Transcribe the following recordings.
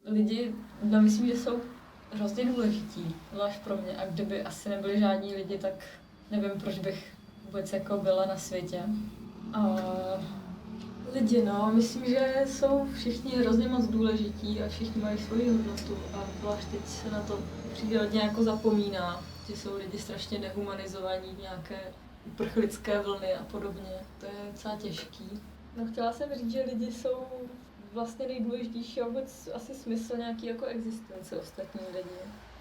Lidi, myslím, že jsou hrozně důležití, zvlášť pro mě. A kdyby asi nebyli žádní lidi, tak nevím, proč bych vůbec jako byla na světě. A lidi, no, myslím, že jsou všichni hrozně moc důležití a všichni mají svoji hodnotu. A zvlášť teď se na to přijde hodně jako zapomíná, že jsou lidi strašně dehumanizovaní, nějaké uprchlické vlny a podobně. To je docela těžký. No, chtěla jsem říct, že lidi jsou vlastně nejdůležitější a vůbec asi smysl nějaký jako existence ostatní lidi.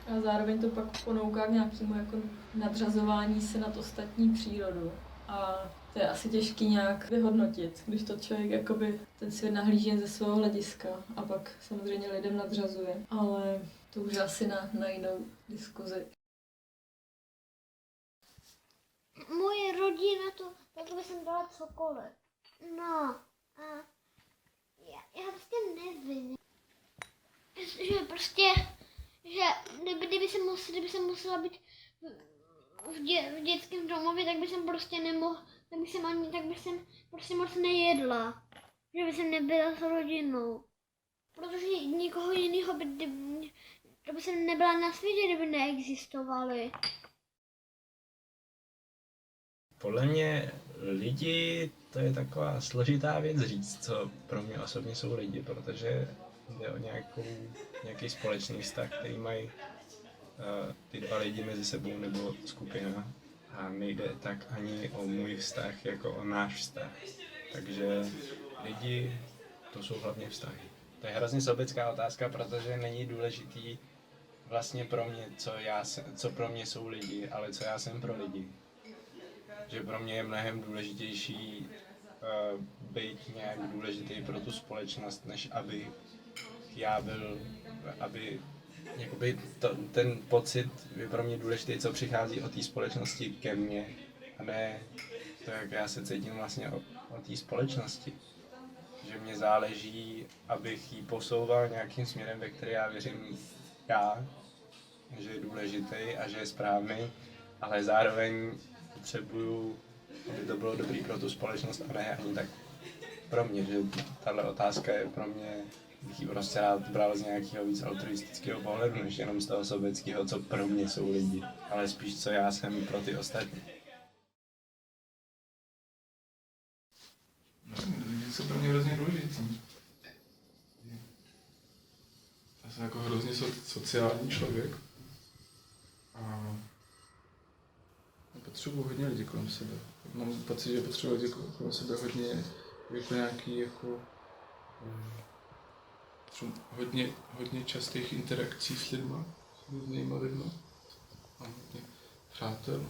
A zároveň to pak ponouká k nějakému jako nadřazování se nad ostatní přírodu. A to je asi těžký nějak vyhodnotit, když to člověk jakoby ten svět nahlíží ze svého hlediska a pak samozřejmě lidem nadřazuje. Ale to už je asi na jinou diskuzi. Moje rodina to, tak by jsem dala cokoliv. No, a já prostě nevím. Že prostě, že kdyby jsem musela být v dětském domově, tak by jsem prostě nemohla, tak by jsem prostě moc nejedla. Že by jsem nebyla s rodinou. Protože nikoho jiného by jsem nebyla na světě, kdyby neexistovali. Podle mě lidi, to je taková složitá věc říct, co pro mě osobně jsou lidi, protože jde o nějaký společný vztah, který mají ty dva lidi mezi sebou nebo skupina. A nejde tak ani o můj vztah, jako o náš vztah. Takže lidi, to jsou hlavně vztahy. To je hrozně sobecká otázka, protože není důležitý vlastně pro mě, co pro mě jsou lidi, ale co já jsem pro lidi. Že pro mě je mnohem důležitější být nějak důležitý pro tu společnost, než aby já byl, ten pocit je pro mě důležitý, co přichází od té společnosti ke mně, a ne to, jak já se cítím vlastně o té společnosti. Že mě záleží, abych ji posouval nějakým směrem, ve který já věřím že je důležitý a že je správný, ale zároveň potřebuju, aby to bylo dobrý pro tu společnost a ne ani tak pro mě, že tahle otázka je pro mě, bych ji prostě rád bral z nějakého víc altruistického pohledu, než jenom z toho sobeckého, co pro mě jsou lidi, ale spíš co já jsem pro ty ostatní. Lidi jsou pro mě hrozně důležitý. Já jsem jako hrozně sociální člověk a potřebuji hodně lidí kolem sebe. Mám pocit, že potřebuji lidi kolem sebe hodně, jako nějaký jako hodně častých interakcí s lidma, s různýma lidma. Mám hodně přátel.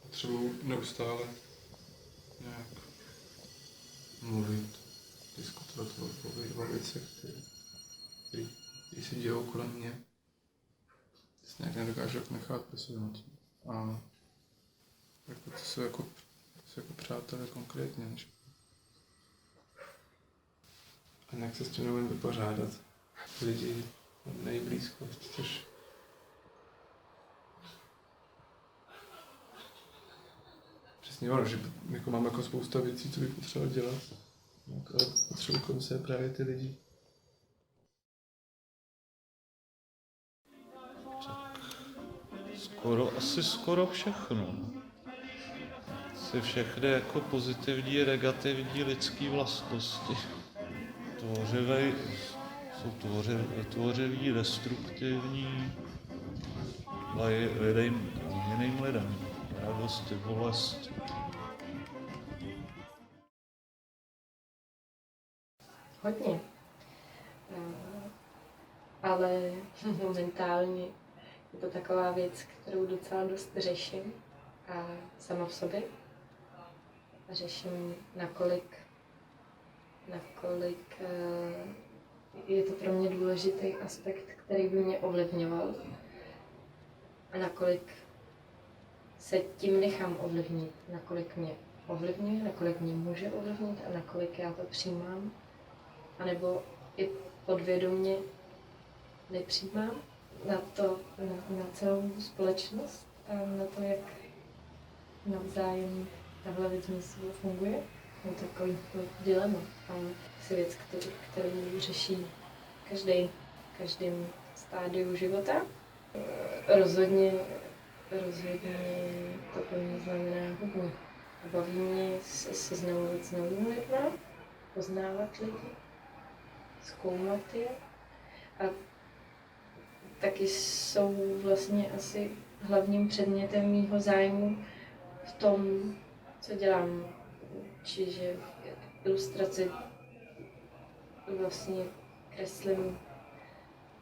Potřebuji neustále nějak mluvit, diskutovat o věcech, které se dějou kolem mě. Se nějak nedokážu nechat posunout. A jako to jsou jako přátelé konkrétně. A nějak se s tím neumím vypořádat. Lidi nejblízkost, což přesně ono, že jako mám jako spousta věcí, co bych potřeboval dělat. Ale potřebuji kolem sebe právě ty lidi. Asi skoro všechno. Asi všechny jako pozitivní, negativní lidské vlastnosti. Jsou tvořivý, destruktivní, jiným lidem. Radost, bolest. Hodně. Ale momentálně je to taková věc, kterou docela dost řeším a sama v sobě. A řeším, nakolik je to pro mě důležitý aspekt, který by mě ovlivňoval a nakolik se tím nechám ovlivnit, nakolik mě ovlivňuje, nakolik mě může ovlivnit a nakolik já to přijímám, anebo i podvědomě nepřijímám na celou společnost a na to, jak navzájem tahle věc mezi sebou funguje. Je takový dilema, ale asi věc, kterou řeší každém stádiu života. Rozhodně to pro mě znamená hodně. Baví mě se seznamovat s novými lidmi, poznávat lidi, zkoumat je. A taky jsou vlastně asi hlavním předmětem mýho zájmu v tom, co dělám. Čiže ilustraci vlastně kreslím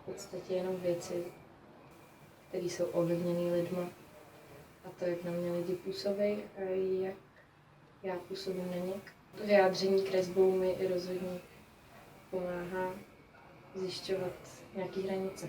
v podstatě jenom věci, které jsou ovlivněné lidma. A to, jak na mě lidi působí a jak já působím na ně. Vyjádření kresbou mi i rozhodně pomáhá zjišťovat nějaké hranice.